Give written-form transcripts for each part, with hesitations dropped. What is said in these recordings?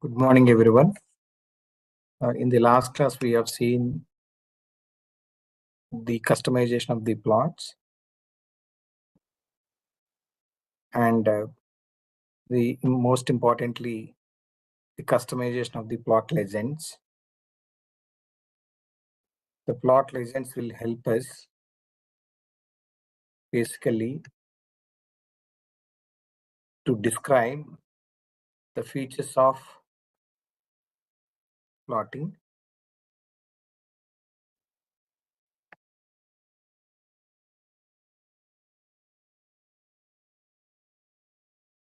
Good morning, everyone. In the last class, we have seen the customization of the plots and the most importantly, the customization of the plot legends. The plot legends will help us basically to describe the features of plotting.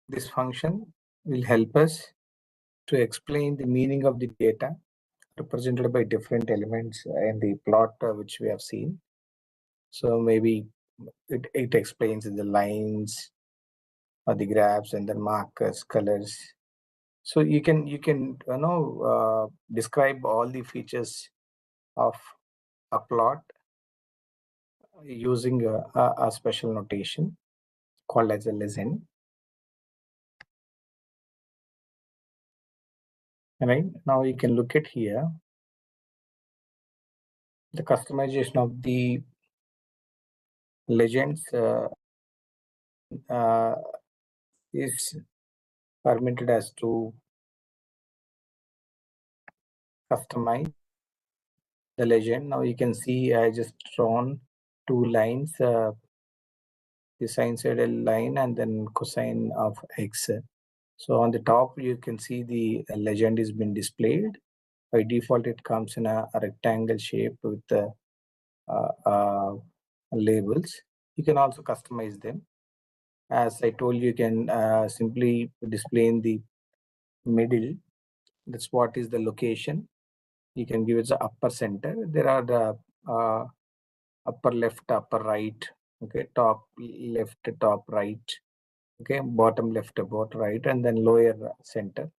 This function will help us to explain the meaning of the data represented by different elements in the plot which we have seen. So maybe it explains the lines or the graphs and then markers, colors. So you can describe all the features of a plot using a special notation called as a legend. Right now you can look at here the customization of the legends is permitted as to customize the legend. Now you can see I just drawn two lines, the sinusoidal line and then cosine of x. So on the top, you can see the legend is been displayed. By default, it comes in a rectangle shape with the labels. You can also customize them. As I told you, you can simply display in the middle. That's what is the location. You can give it the upper center. There are the upper left, upper right, okay, top left, top right, okay, bottom left, bottom right, and then lower center.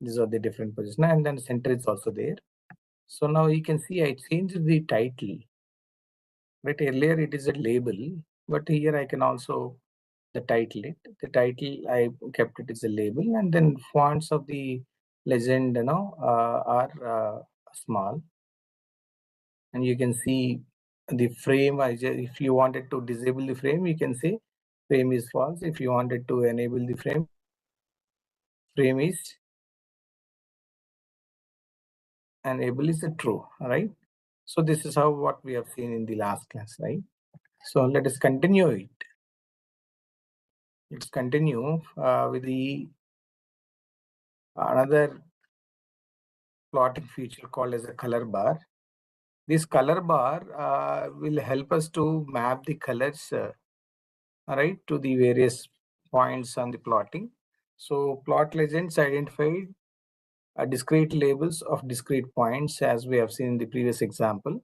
These are the different positions, and then center is also there. So now you can see I changed the title. Right, earlier it is a label, but here I can also the title it. The title I kept it as a label, and then fonts of the legend, are small, and you can see the frame. If you wanted to disable the frame, you can say frame is false. If you wanted to enable the frame, frame is enable is a true. All right. So this is how what we have seen in the last class, right? So let us continue it. Let's continue with the another plotting feature called as a color bar. This color bar will help us to map the colors, right, to the various points on the plotting. So plot legends identified discrete labels of discrete points, as we have seen in the previous example.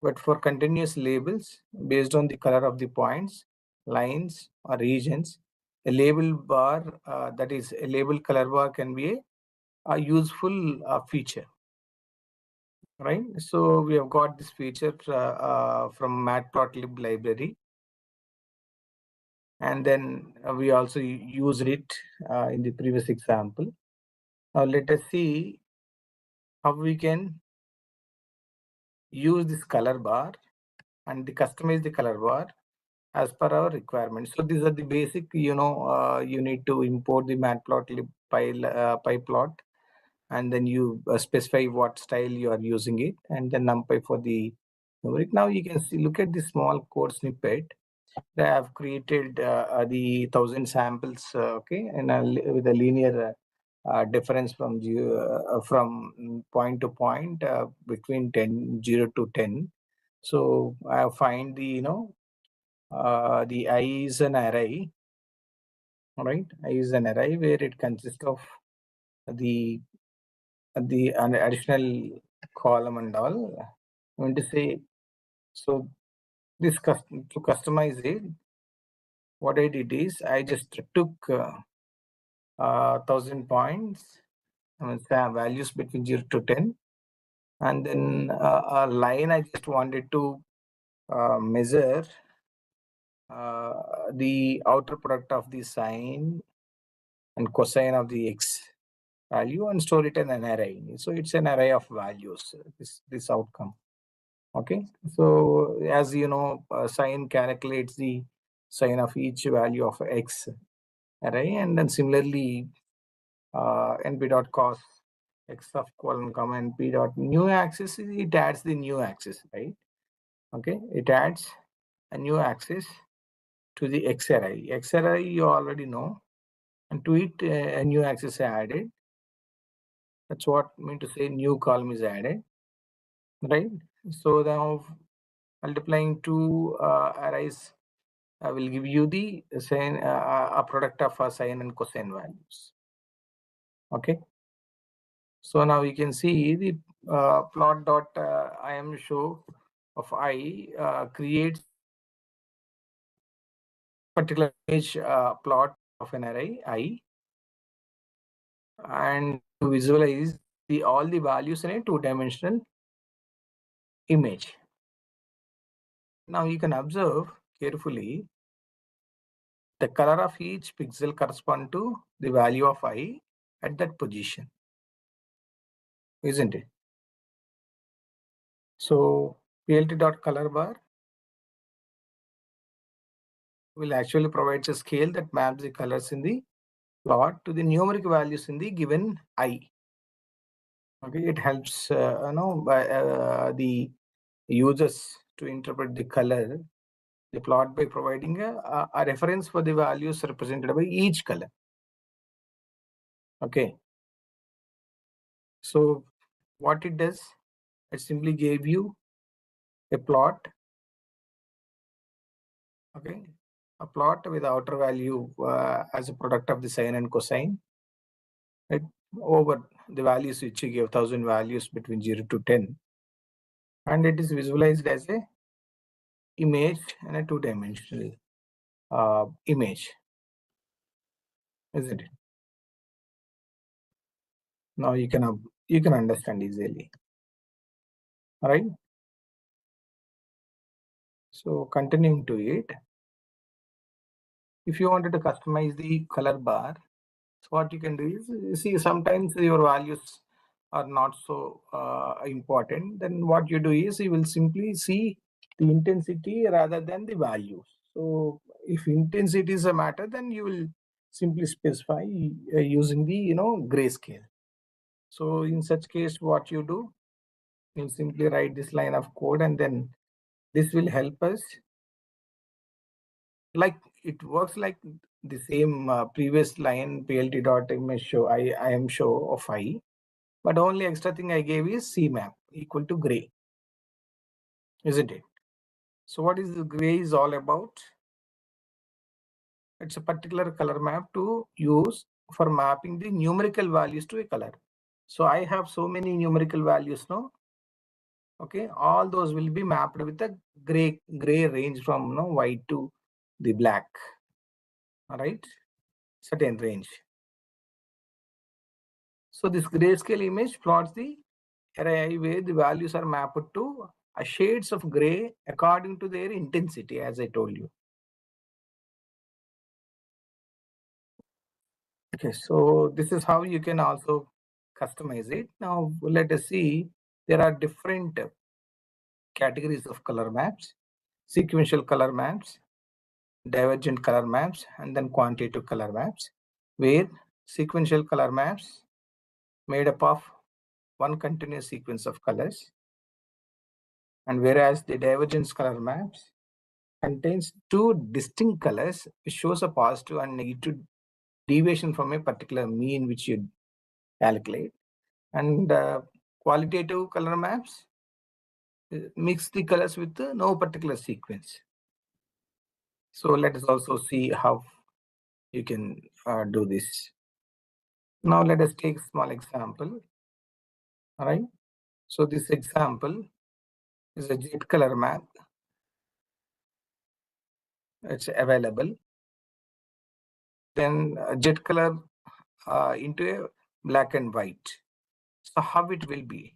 But for continuous labels based on the color of the points, lines, or regions, a label bar, that is a label color bar, can be a useful feature. Right, so we have got this feature from Matplotlib library, and then we also used it in the previous example. Now let us see how we can use this color bar and customize the color bar as per our requirements. So these are the basic, you need to import the Matplotlib pyplot, and then you specify what style you are using it, and then numpy for the numeric. Now you can see, look at this small code snippet. They have created the 1,000 samples, okay, with a linear difference from point to point between 0 to 10. So I find the the I is an array. All right, I is an array where it consists of the an additional column and all. I'm going to say, so this to customize it, what I did is I just took 1,000 points, values between 0 to 10, and then a line I just wanted to measure the outer product of the sine and cosine of the x. value and store it in an array. So it's an array of values, this outcome. Okay, so as you know, sign calculates the sign of each value of X array, and then similarly np.cos X of colon comma np dot new axis, it adds the new axis, right? Okay, it adds a new axis to the X array. X array you already know, and to it a new axis is added. That's what I mean to say new column is added, right? So now multiplying two arrays will give you the sine, a product of sine and cosine values. Okay. So now you can see the plot dot im show of I creates particular image plot of an array I, and to visualize all the values in a two-dimensional image. Now you can observe carefully the color of each pixel correspond to the value of I at that position, isn't it? So plt.color bar will actually provide a scale that maps the colors in the plot to the numeric values in the given I. Okay, it helps the users to interpret the color, the plot, by providing a reference for the values represented by each color. Okay, so what it does, it simply gave you a plot. Okay, a plot with outer value as a product of the sine and cosine, right, over the values which you give 1000 values between 0 to 10, and it is visualized as a image and a two-dimensional image, isn't it? Now you can understand easily. All right. So continuing to it, if you wanted to customize the color bar, so what you can do is, you see, sometimes your values are not so important. Then what you do is you will simply see the intensity rather than the values. So if intensity is a matter, then you will simply specify using the grayscale. So in such case, what you do, you simply write this line of code, and then this will help us. Like it works like the same previous line plt.image show I am show of I, but only extra thing I gave is CMap equal to gray, isn't it? So what is the gray is all about? It's a particular color map to use for mapping the numerical values to a color. So I have so many numerical values now. Okay, all those will be mapped with a gray range from white to the black. All right, certain range. So this grayscale image plots the array where the values are mapped to a shades of gray according to their intensity, as I told you. Okay, so this is how you can also customize it. Now let us see, there are different categories of color maps: sequential color maps, divergent color maps, and then quantitative color maps, where sequential color maps made up of one continuous sequence of colors, and whereas the divergence color maps contains two distinct colors, which shows a positive and negative deviation from a particular mean which you calculate. And qualitative color maps mix the colors with no particular sequence. So let us also see how you can do this. Now let us take a small example. All right. So this example is a jet color map. It's available. Then jet color into a black and white. So how it will be?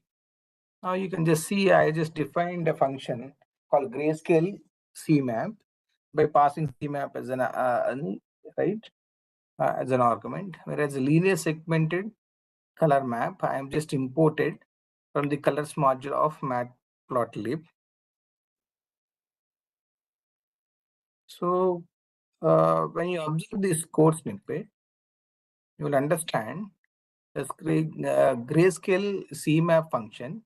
Now you can just see, I just defined a function called grayscale CMap by passing CMap as an right as an argument, whereas linear segmented color map. I am just imported from the colors module of Matplotlib. So when you observe this code snippet, you will understand the grayscale CMap function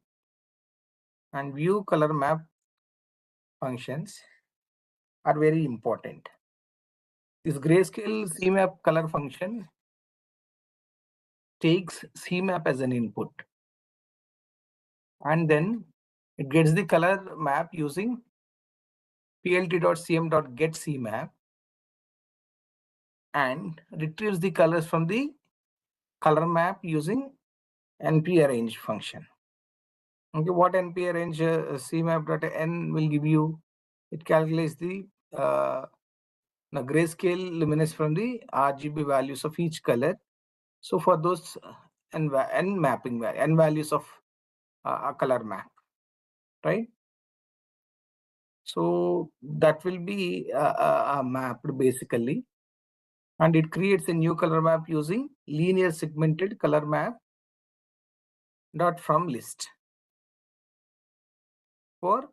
and view color map functions are very important. This grayscale CMap color function takes CMap as an input, and then it gets the color map using plt.cm.getCmap and retrieves the colors from the color map using nparrange function. Okay, what nparrange cmap.n will give you? It calculates the grayscale luminance from the RGB values of each color. So for those n mapping n values of a color map, right? So that will be mapped basically, and it creates a new color map using linear segmented color map dot from list for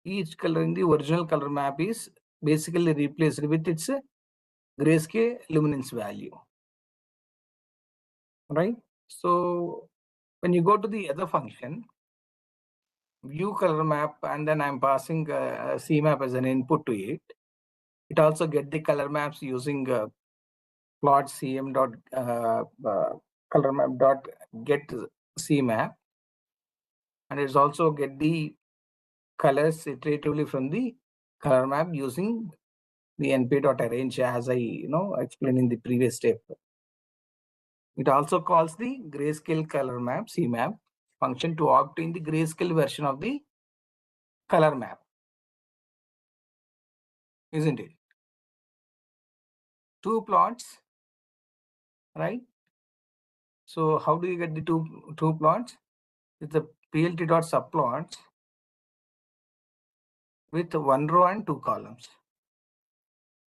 each color in the original color map is basically replaced with its grayscale luminance value, right? So when you go to the other function, view color map, and then I'm passing CMap as an input to it. It also get the color maps using plot cm dot color map dot get CMap, and it's also get the colors iteratively from the color map using the np.arrange, as I explained in the previous step. It also calls the grayscale color map CMap function to obtain the grayscale version of the color map, isn't it? Two plots, right? So how do you get the two plots? It's the plt.subplots with one row and two columns,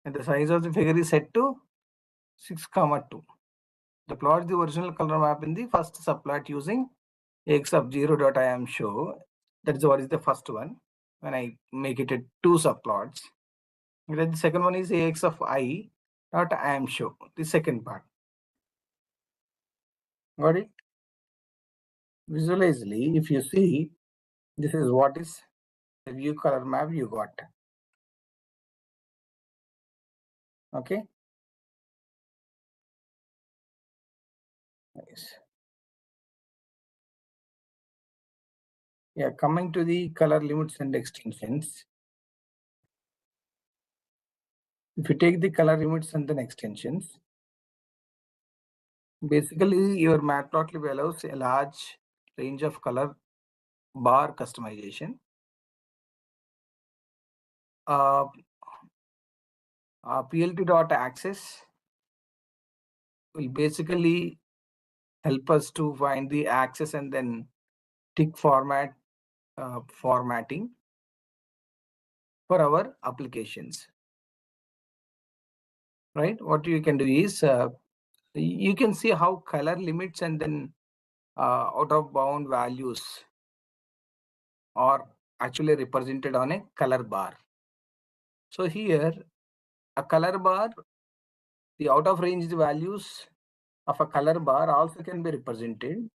and the size of the figure is set to 6,2. The plot the original color map in the first subplot using x of 0.iam show. That is what is the first one. When I make it a two subplots, then the second one is ax of I dot iam show, the second part. Got it? Visually, if you see, this is what is the view color map you got. Okay. Nice. Yeah, coming to the color limits and extensions. If you take the color limits and then extensions, basically your Matplotlib allows a large range of color bar customization. PLT.access will basically help us to find the access and then tick formatting for our applications, right? What you can do is you can see how color limits and then out of bound values are actually represented on a color bar. So here a color bar, the out of range values of a color bar also can be represented.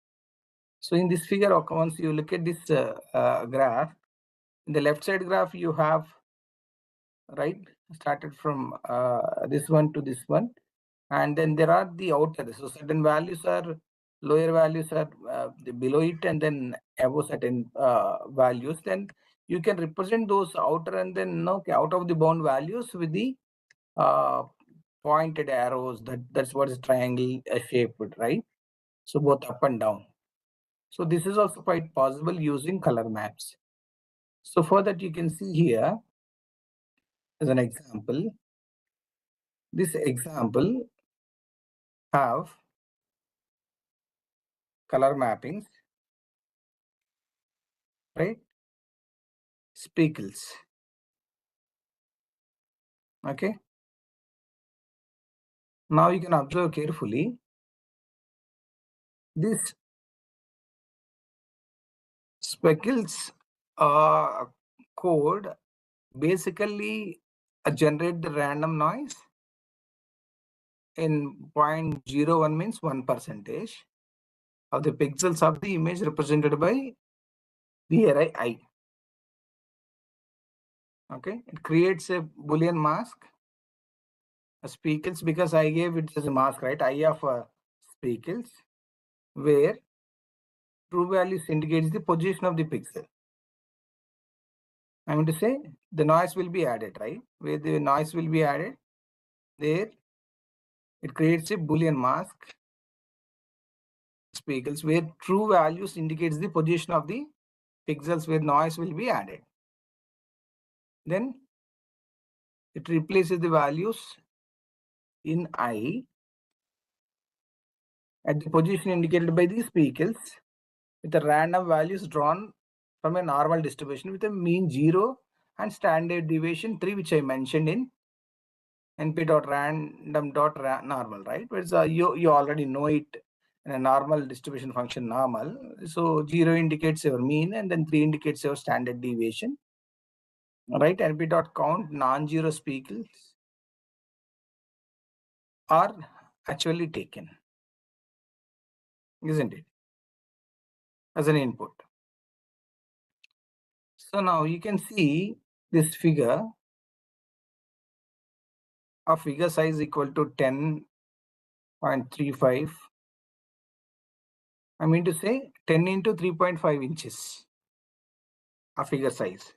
So in this figure, once you look at this graph, in the left side graph you have, right, started from this one to this one, and then there are the outer. So certain values are lower values are below it, and then above certain values. Then you can represent those outer and then out of the bound values with the pointed arrows. That's what is triangle shaped, right? So both up and down. So this is also quite possible using color maps. So for that, you can see here as an example. This example have color mappings, right? Speckles. Okay. Now you can observe carefully. This speckles code basically generate the random noise in 0.01 means 1% of the pixels of the image represented by the array I. Okay, it creates a Boolean mask, a speckles, because I gave it as a mask, right? I of speckles, where true values indicates the position of the pixel. I mean to say the noise will be added, right? Where the noise will be added, there it creates a Boolean mask speckles where true values indicates the position of the pixels where noise will be added. Then it replaces the values in I at the position indicated by the speckles with the random values drawn from a normal distribution with a mean 0 and standard deviation 3, which I mentioned in np.random.normal, right? Whereas you already know it in a normal distribution function normal. So 0 indicates your mean and then 3 indicates your standard deviation, right? np.count non-zero speckles are actually taken, isn't it, as an input. So now you can see this figure of figure size equal to 10.35. I mean to say 10 into 3.5 inches of figure size.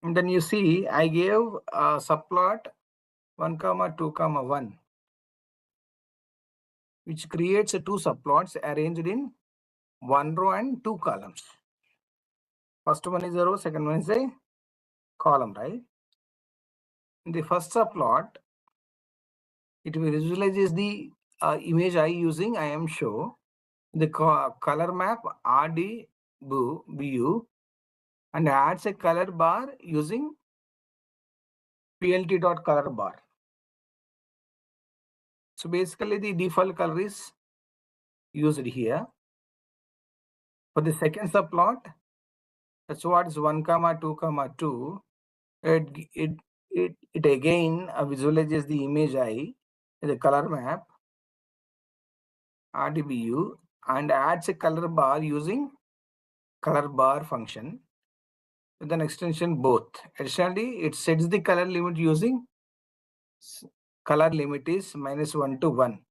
And then you see I gave a subplot 1, 2, 1, which creates two subplots arranged in one row and two columns. First one is a row, second one is a column, right? In the first subplot, it visualizes the image I using I am show the color map RDBU and adds a color bar using plt.colorbar. So basically the default color is used here. For the second subplot, that's what is 1, 2, 2. It again visualizes the image I, the color map RDBU, and adds a color bar using color bar function with an extension both. Additionally, it sets the color limit using color limit is -1 to 1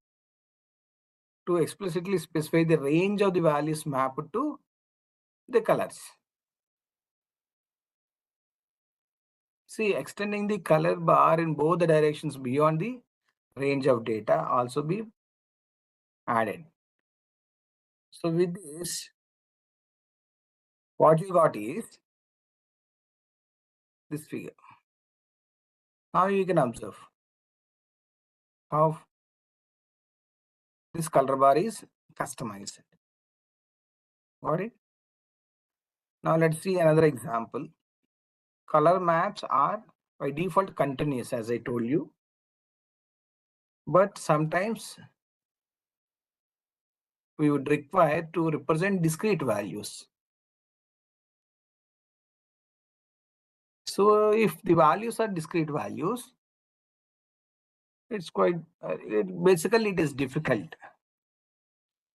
to explicitly specify the range of the values mapped to the colors. See, extending the color bar in both the directions beyond the range of data also be added. So with this, what you got is this figure. Now you can observe how this color bar is customized. Got it? Now let's see another example. Color maps are by default continuous, as I told you, but sometimes we would require to represent discrete values. So if the values are discrete values, it's quite basically it is difficult,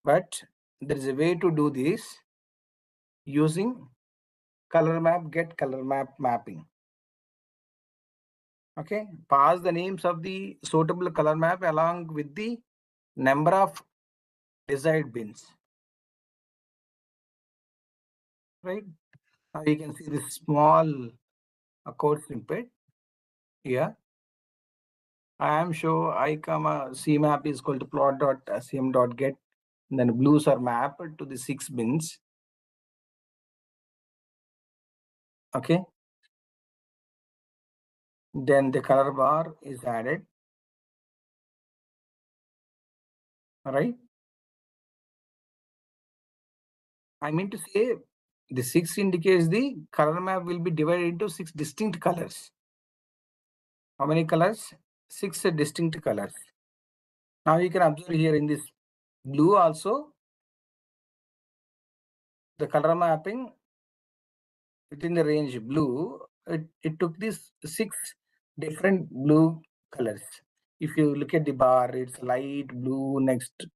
but there is a way to do this using color map get color map mapping. Okay, pass the names of the suitable color map along with the number of desired bins. Right now you can see this small code snippet here. I am show I comma cmap is equal to plot.cm.get, then blues are mapped to the 6 bins. Okay, then the color bar is added. All right, I mean to say the 6 indicates the color map will be divided into 6 distinct colors. How many colors? 6 distinct colors. Now you can observe here in this blue also, the color mapping within the range blue, it took these 6 different blue colors. If you look at the bar, it's light blue, next,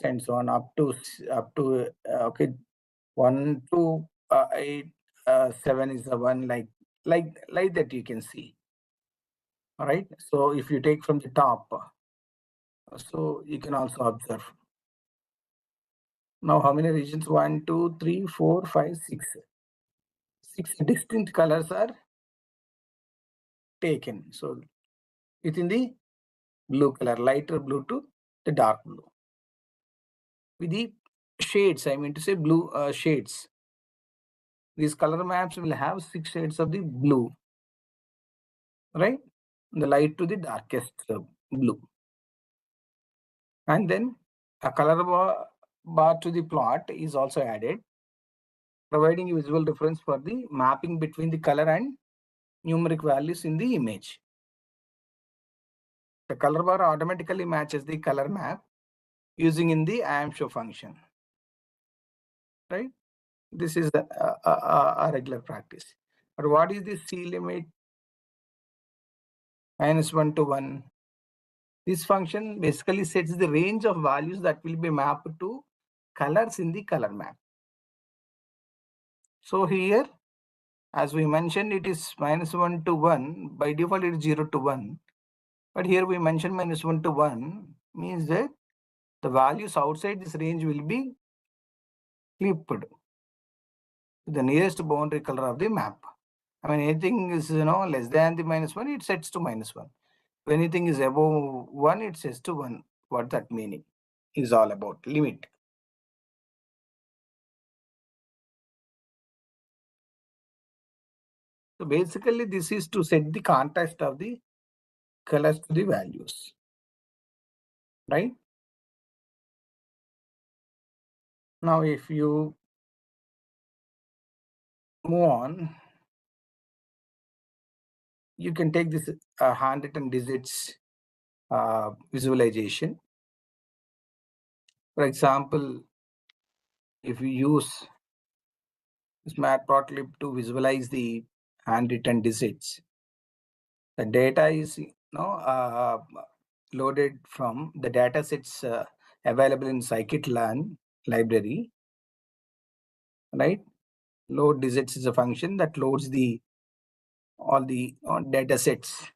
and so on up to okay, 1 to 8, 7 is the one, like that you can see. All right. So if you take from the top, so you can also observe. Now, how many regions? 1, 2, 3, 4, 5, 6. 6 distinct colors are taken. So within the blue color, lighter blue to the dark blue. With the shades, I mean to say blue shades. These color maps will have 6 shades of the blue, right? The light to the darkest blue. And then a color bar to the plot is also added, providing a visual reference for the mapping between the color and numeric values in the image. The color bar automatically matches the color map using in the IAMShow function, right? This is a regular practice. But what is the C limit? -1 to 1. This function basically sets the range of values that will be mapped to colors in the color map. So here, as we mentioned, it is -1 to 1. By default, it is 0 to 1. But here we mentioned -1 to 1 means that the values outside this range will be clipped to the nearest boundary color of the map. I mean, anything is less than the -1, it sets to -1. If anything is above 1, it sets to 1. What that meaning is all about, limit. So basically, this is to set the contrast of the colors to the values, right? Now, if you move on, you can take this handwritten digits visualization. For example, if we use this Matplotlib to visualize the handwritten digits, the data is loaded from the data sets available in scikit-learn library, right? Load digits is a function that loads all the data sets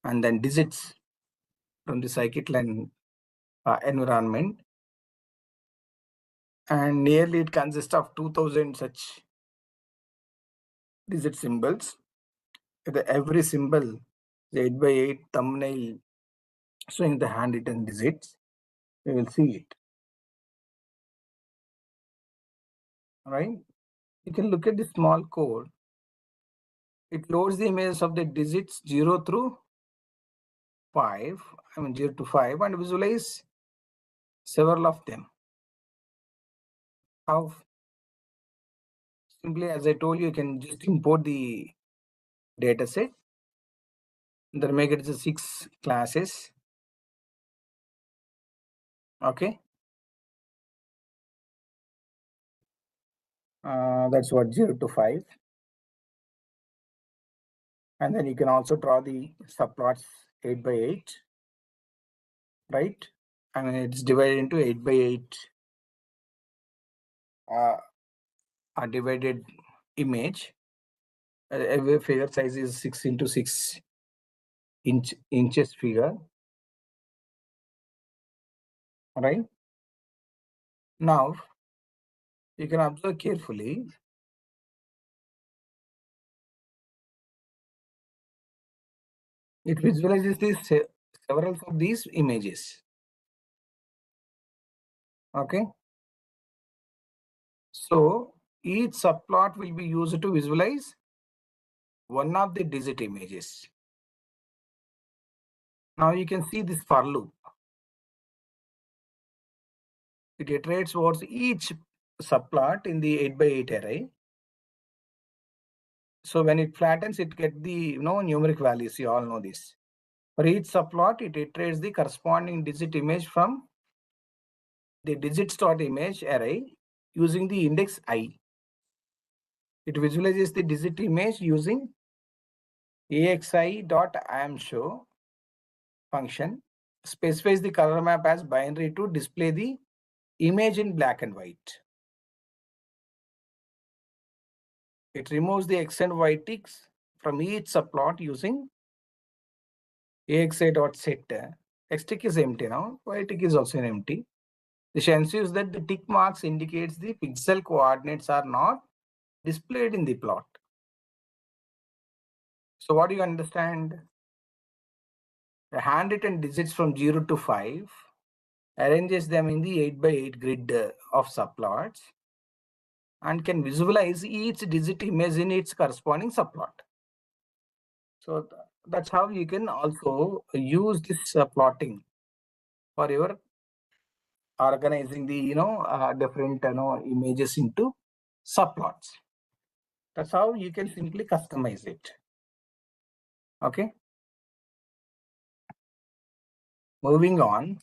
and then digits from the scikit-learn environment, and nearly it consists of 2000 such digit symbols. Every symbol is 8 by 8 thumbnail showing the handwritten digits. We will see it. All right. You can look at the small code. It loads the images of the digits 0 through 5. I mean 0 to 5, and visualize several of them. How? Simply, as I told you, you can just import the data set. Then make it 6 classes. Okay. That's what 0 to 5. And then you can also draw the subplots 8 by 8, right? I mean, it's divided into 8 by 8 a divided image. Every figure size is 6 into 6 inches figure. All right. Now, you can observe carefully. It visualizes several of these images. Okay. So each subplot will be used to visualize one of the digit images. Now you can see this for loop. It iterates towards each subplot in the 8 by 8 array. So when it flattens, it gets the numeric values. You all know this. For each subplot, it iterates the corresponding digit image from the digits.image array using the index I. It visualizes the digit image using axi.amShow function, specifies the color map as binary to display the image in black and white. It removes the x and y ticks from each subplot using axi.set. X tick is empty now, y tick is also empty. This ensures that the tick marks indicates the pixel coordinates are not displayed in the plot. So what do you understand? The handwritten digits from 0 to 5 arranges them in the 8 by 8 grid of subplots and can visualize each digit image in its corresponding subplot. So that's how you can also use this plotting for your organizing the different images into subplots. That's how you can simply customize it. Okay. Moving on.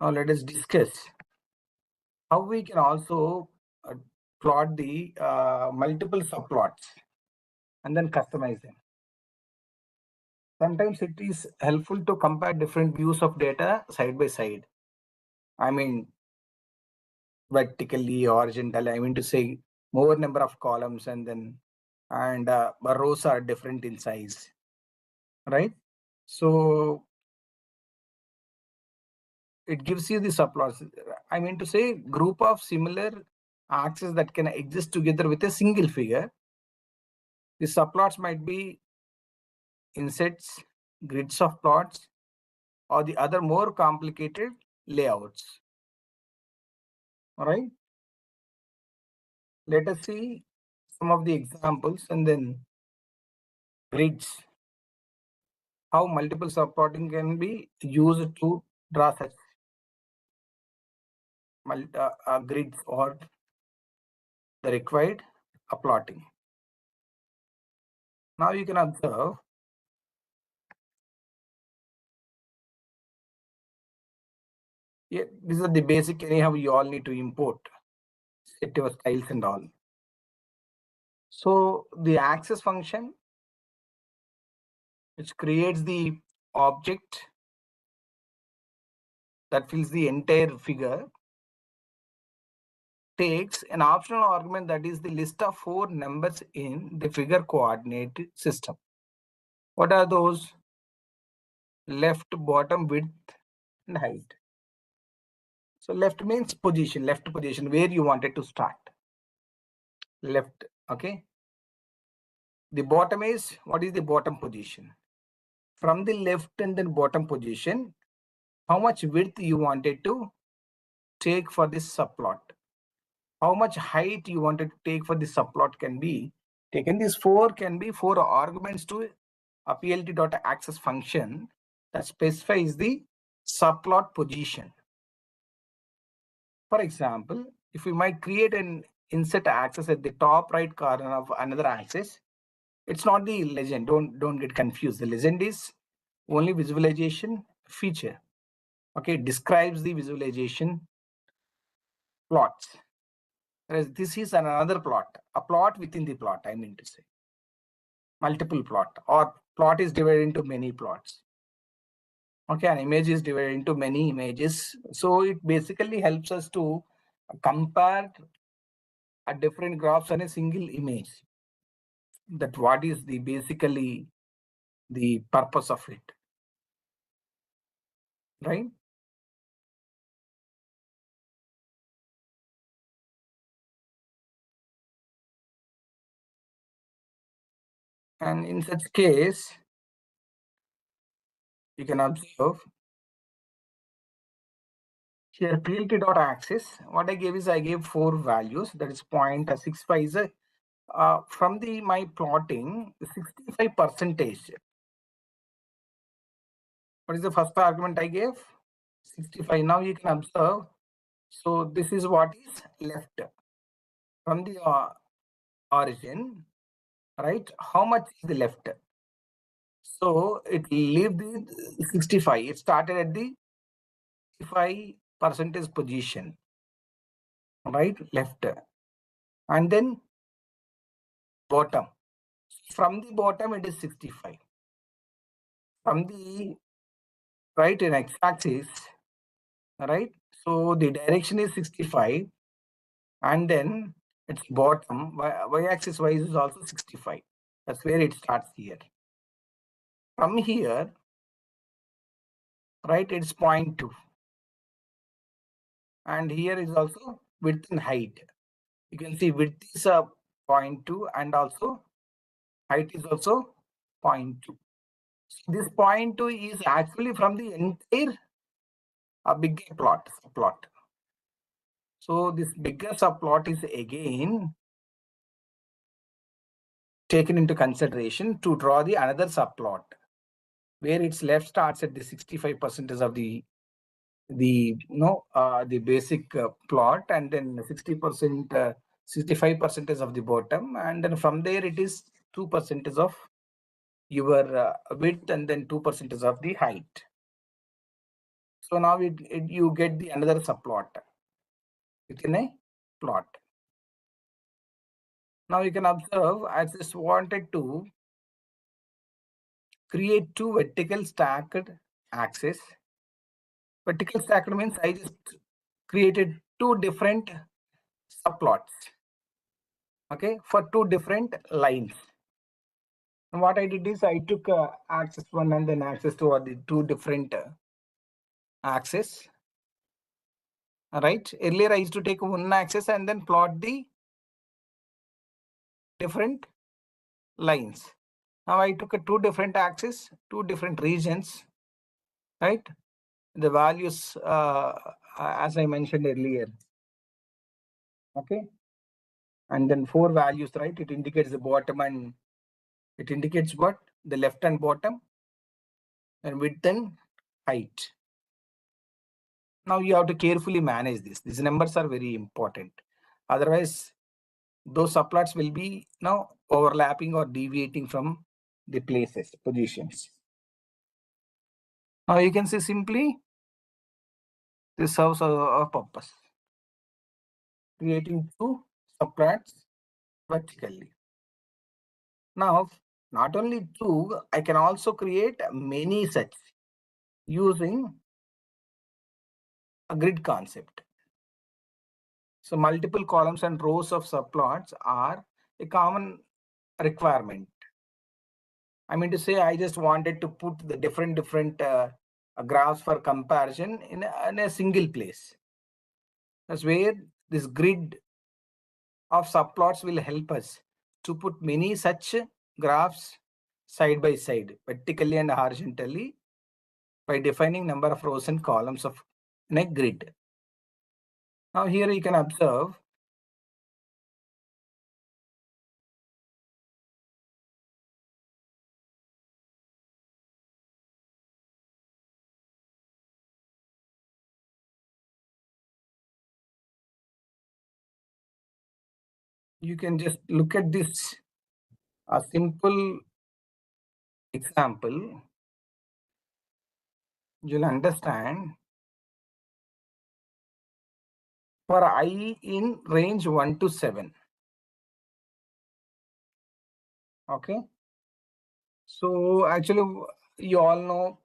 Now let us discuss how we can also plot the multiple subplots and then customize them. Sometimes it is helpful to compare different views of data side by side. I mean, vertically, horizontally, I mean to say more number of columns and rows are different in size, right? So it gives you the subplots. I mean to say group of similar axes that can exist together with a single figure. The subplots might be insets, grids of plots, or the other more complicated layouts. All right. Let us see some of the examples and then grids. How multiple subplotting can be used to draw such grids or the required plotting. Now you can observe these are the basic anyhow you all need to import, set your styles and all. So the access function which creates the object that fills the entire figure takes an optional argument that is the list of 4 numbers in the figure coordinate system. What are those? Left, bottom, width, and height. So left means position, where you wanted to start. Left, okay. The bottom is, what is the bottom position? From the left and then bottom position, how much width you wanted to take for this subplot? How much height you wanted to take for this subplot can be taken. These 4 can be 4 arguments to a plt.access function that specifies the subplot position. For example, if we might create an inset axis at the top right corner of another axis, it's not the legend. Don't get confused. The legend is only visualization feature. Okay, it describes the visualization plots. Whereas this is another plot, a plot within the plot, I mean to say. Multiple plot, or plot is divided into many plots. Okay, an image is divided into many images. So it basically helps us to compare a different graphs on a single image. That what is the basically the purpose of it, right? And in such case, you can observe here plt.access. What I gave is I gave 4 values, that is 0.65 is from the my plotting 65 percentage. What is the first argument I gave? 65. Now you can observe. So this is what is left from the origin, right? How much is the left? So it leave the 65. It started at the 65% position, right, left, and then bottom. From the bottom, it is 65. From the right in x-axis, right? So the direction is 65, and then its bottom y-axis wise is also 65. That's where it starts here. From here, right, it's 0.2, and here is also width and height. You can see width is 0.2, and also height is also 0.2. So this 0.2 is actually from the entire bigger subplot. So this bigger subplot is again taken into consideration to draw the another subplot, where its left starts at the 65% of the basic plot, and then 60%, 65% of the bottom, and then from there it is 2% of your width, and then 2% of the height. So now you get the another subplot within a plot. Now you can observe, I just wanted to create two vertical stacked axes. Vertical stacked means I just created two different subplots, okay, for two different lines. And what I did is I took axis 1 and then axis 2 are the two different axes. Right? Earlier I used to take one axis and then plot the different lines. Now I took two different axes, two different regions, right? The values, as I mentioned earlier, okay? And then 4 values, right? It indicates the bottom, and it indicates what? The left and bottom, and width and height. Now you have to carefully manage this. These numbers are very important. Otherwise, those subplots will be now overlapping or deviating from the places, positions. Now you can see simply this serves a purpose, creating two subplots vertically. Now, not only two, I can also create many such using a grid concept. So multiple columns and rows of subplots are a common requirement. I mean to say, I just wanted to put the different graphs for comparison in a single place. That's where this grid of subplots will help us to put many such graphs side by side, vertically and horizontally, by defining number of rows and columns in a grid. Now here you can observe you can just look at this a simple example. You'll understand. For I in range 1 to 7. Okay. So actually, you all know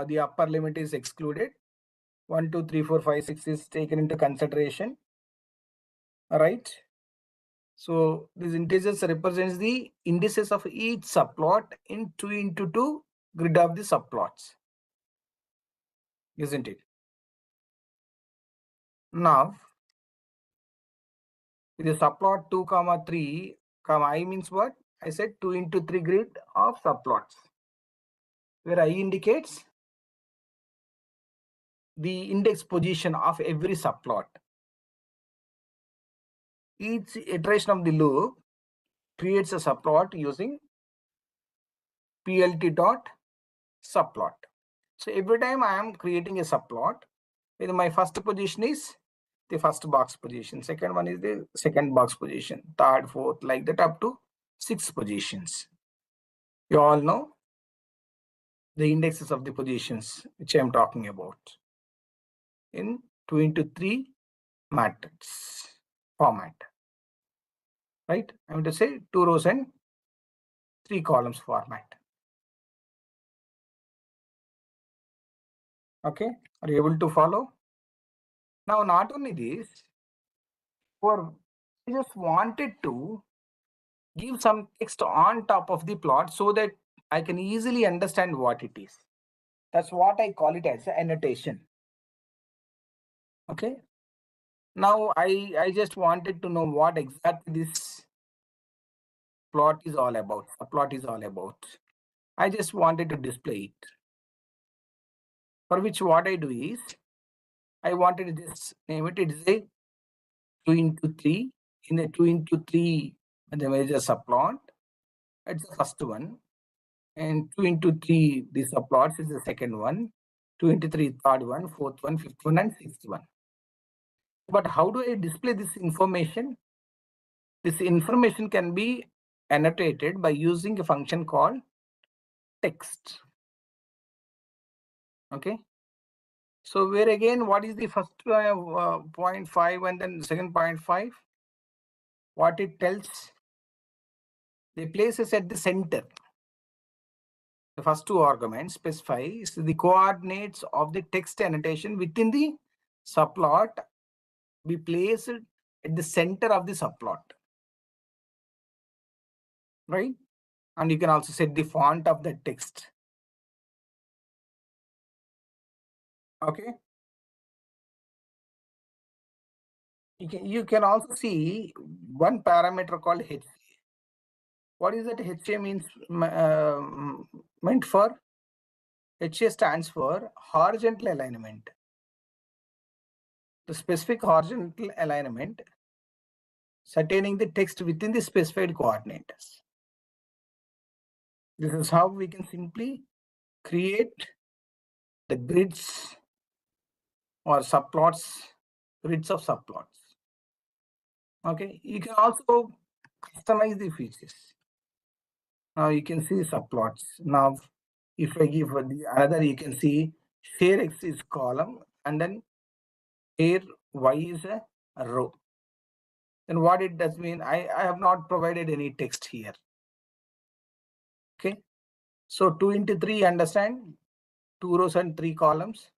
the upper limit is excluded. 1, 2, 3, 4, 5, 6 is taken into consideration. All right. So these integers represents the indices of each subplot in 2 into 2 grid of the subplots. Isn't it? Now, with the subplot 2, 3, I means what? I said 2 into 3 grid of subplots, where I indicates the index position of every subplot. Each iteration of the loop creates a subplot using plt dot subplot. So every time I am creating a subplot, with my first position is the first box position, second one is the second box position, third, fourth, like that up to 6 positions. You all know the indexes of the positions which I am talking about in 2 into 3 matrix format, right? I am to say 2 rows and 3 columns format. Okay, are you able to follow? Now, not only this, for I just wanted to give some text on top of the plot so that I can easily understand what it is. That's what I call it as an annotation. Okay. Now I just wanted to know what exactly this plot is all about. A plot is all about. I just wanted to display it. For which what I do is I wanted to just name it. It is a 2 into 3. In the 2 into 3, the major subplot. It's the first one. And 2 into 3, the subplots is the second one. 2 into 3, third one, fourth one, fifth one, and sixth one. But how do I display this information? This information can be annotated by using a function called text. Okay. So where again, what is the first 0.5 and then second 0.5? What it tells? The places at the center. The first two arguments specifies the coordinates of the text annotation within the subplot be placed at the center of the subplot, right? And you can also set the font of the text. Okay. You can also see one parameter called HA. What is that HA means meant for? HA stands for horizontal alignment. The specific horizontal alignment sustaining the text within the specified coordinates. This is how we can simply create the grids or subplots, grids of subplots. Okay, you can also customize the features. Now you can see subplots. Now, if I give the another, you can see share X is column and then share Y is a row. Then what it does mean, I have not provided any text here. Okay, so 2 into 3, understand? 2 rows and 3 columns,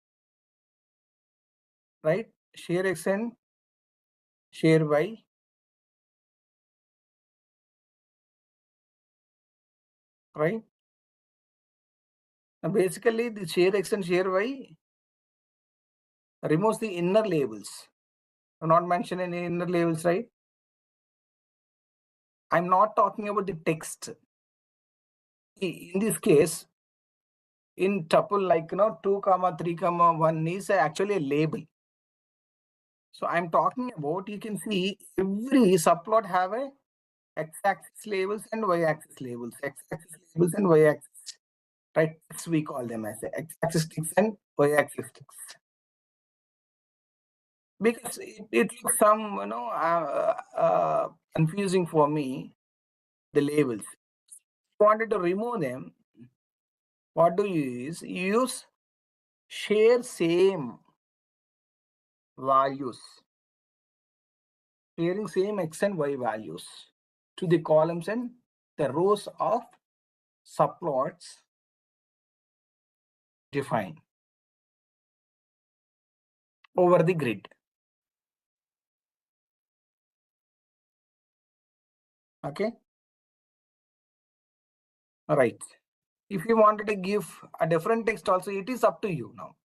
right? Share X and share Y. Right? Now basically, the share X and share Y removes the inner labels. I'm not mentioning any inner labels, right? I'm not talking about the text. In this case, in tuple like 2 comma 3 comma 1 is actually a label. So I'm talking about, you can see every subplot have a x-axis labels and y-axis labels. X-axis labels and y-axis, right? We call them as x-axis ticks and y-axis ticks. Because it looks some confusing for me, the labels. If you wanted to remove them, what do you use? You use share same values, sharing same x and y values to the columns and the rows of subplots defined over the grid. Okay. All right. If you wanted to give a different text also, it is up to you now.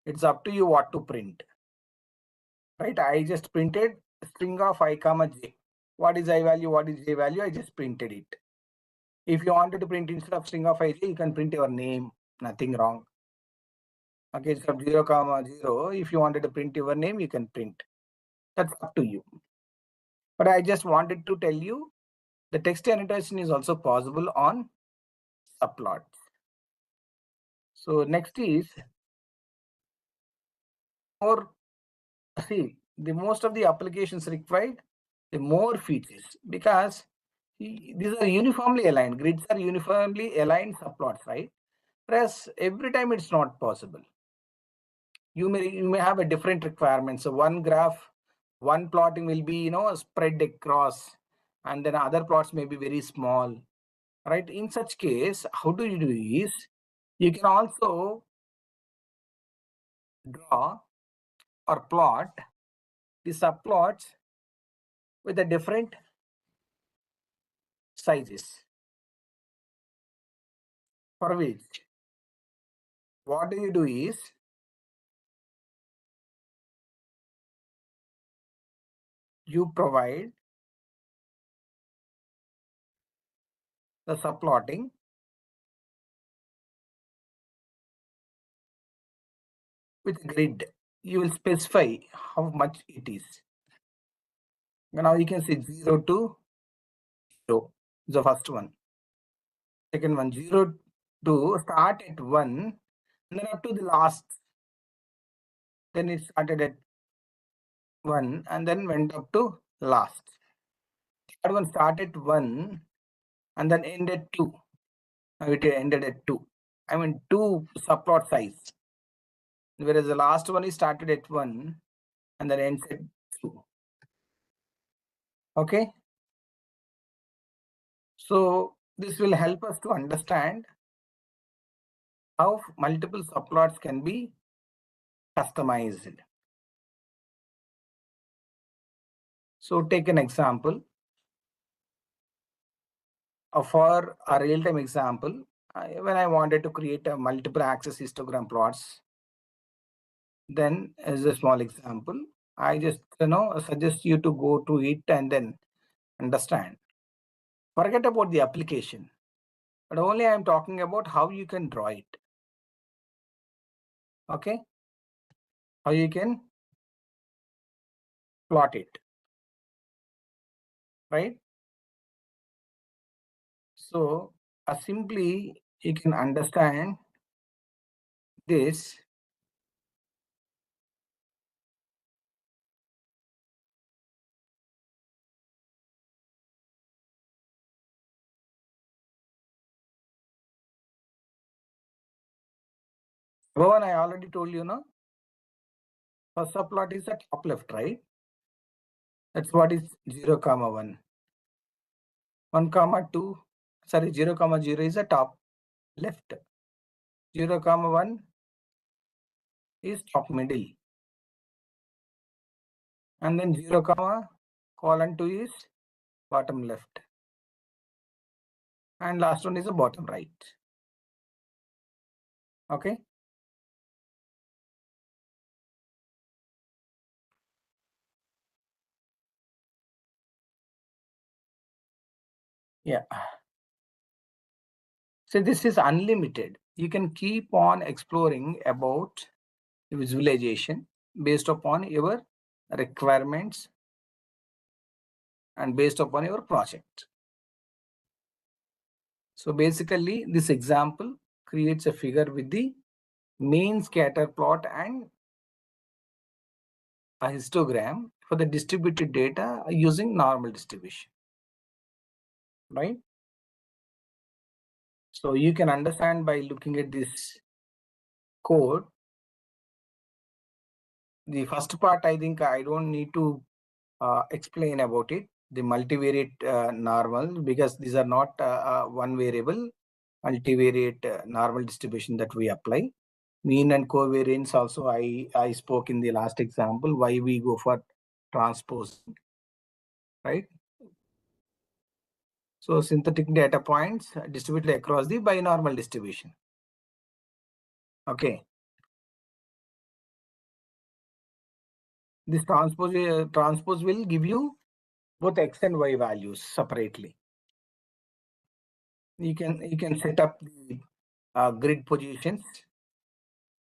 It's up to you what to print. Right? I just printed string of I comma j. What is I value? What is j value? I just printed it. If you wanted to print instead of string of ij, you can print your name. Nothing wrong. Okay, instead of 0 comma 0, if you wanted to print your name, you can print. That's up to you. But I just wanted to tell you the text annotation is also possible on subplots. So next is more. See, the most of the applications required the more features because these are uniformly aligned. Grids are uniformly aligned subplots, right? Whereas every time it's not possible. You may have a different requirement. So one graph, one plotting will be spread across, and then other plots may be very small, right? In such case, how do you do is you can also draw or plot the subplots with the different sizes, for which what do you do is you provide the subplotting with a grid. You will specify how much it is. Now you can see 0 to 0 is the first one. Second one, 0 to start at 1 and then up to the last. Then it started at 1 and then went up to last. Third one started at 1 and then ended 2. Now it ended at 2. I mean 2 subplot size. Whereas the last one is started at 1 and then ends at 2. Okay. So this will help us to understand how multiple subplots can be customized. So take an example. For a real-time example, when I wanted to create a multiple axis histogram plots, then as a small example, I just suggest you to go to it and then understand. Forget about the application, but only I am talking about how you can draw it. Okay, how you can plot it, right? So simply you can understand this. Rohan, I already told you, no? First subplot is at top left, right? That's what is 0, 1. 1, 2, sorry, 0, 0 is the top left. 0, 1 is top middle. And then 0, colon 2 is bottom left. And last one is the bottom right. Okay. Yeah. So this is unlimited. You can keep on exploring about visualization based upon your requirements and based upon your project. So basically this example creates a figure with the mean scatter plot and a histogram for the distributed data using normal distribution, right? So you can understand by looking at this code. The first part, I think I don't need to explain about it, the multivariate normal, because these are not one variable, multivariate normal distribution that we apply. Mean and covariance also I spoke in the last example, why we go for transpose, right? So synthetic data points distributed across the binormal distribution. Okay. This transpose will give you both x and y values separately. You can set up the grid positions.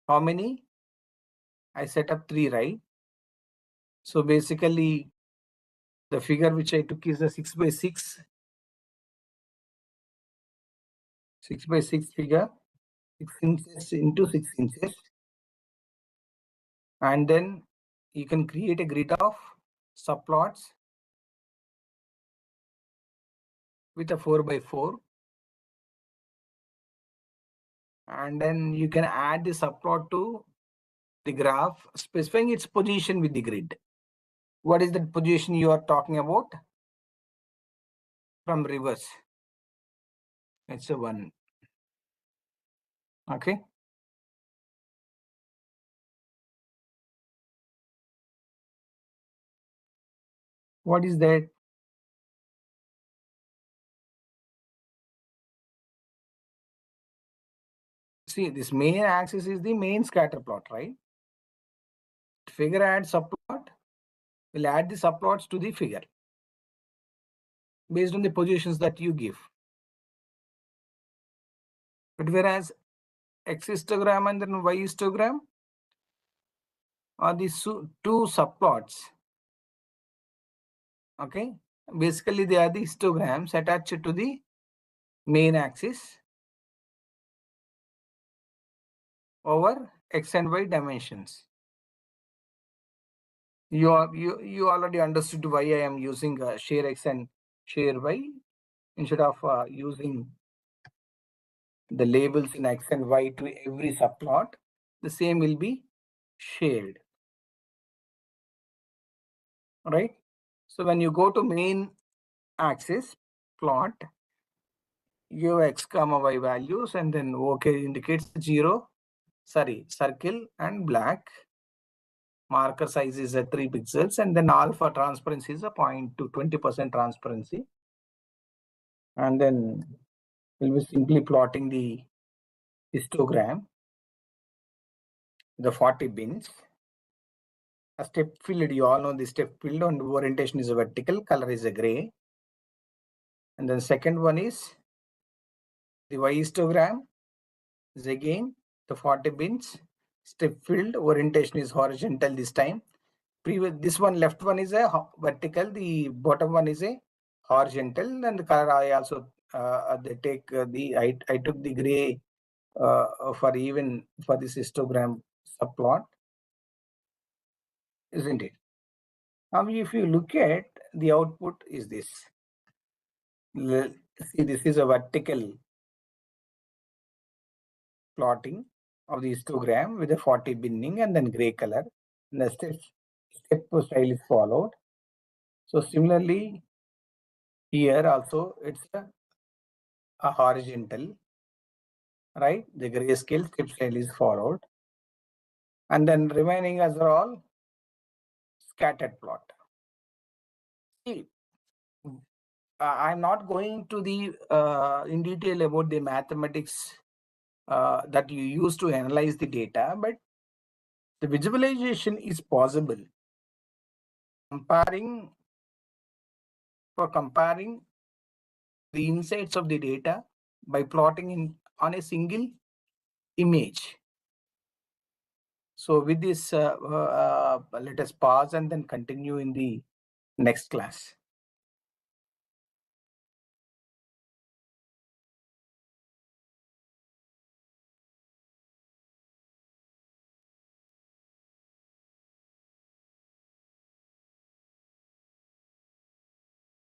How many? I set up 3, right? So basically, the figure which I took is a 6 by 6. 6 by 6 figure, 6 inches into 6 inches. And then you can create a grid of subplots with a 4 by 4. And then you can add the subplot to the graph, specifying its position with the grid. What is the position you are talking about? From reverse. It's a 1. Okay. What is that? See, this main axis is the main scatter plot, right? Figure add subplot. We'll add the subplots to the figure based on the positions that you give. But whereas X histogram and then Y histogram are the two subplots. Okay. Basically, they are the histograms attached to the main axis over X and Y dimensions. You already understood why I am using share X and share Y instead of using the labels in X and Y to every subplot. The same will be shared, right? So when you go to main axis plot, give X comma Y values, and then OK indicates 0, circle and black. Marker size is at 3 pixels, and then alpha transparency is a 0.20% transparency. And then we'll be simply plotting the histogram, the 40 bins. A step field, you all know the step field, and orientation is a vertical, color is a gray. And then second one is the Y histogram is again the 40 bins. Step field orientation is horizontal this time. This one left one is a vertical, the bottom one is a horizontal, and the color I also they take I took the gray for even for this histogram subplot, isn't it? Now, if you look at the output, is this? See, this is a vertical plotting of the histogram with a 40 binning and then gray color. And the step style is followed. So similarly, here also it's a horizontal, right? The grayscale step style is followed. And then remaining as are all scattered plot. See, I'm not going to the in detail about the mathematics that you use to analyze the data, but the visualization is possible. Comparing the insights of the data by plotting on a single image. So with this, let us pause and then continue in the next class.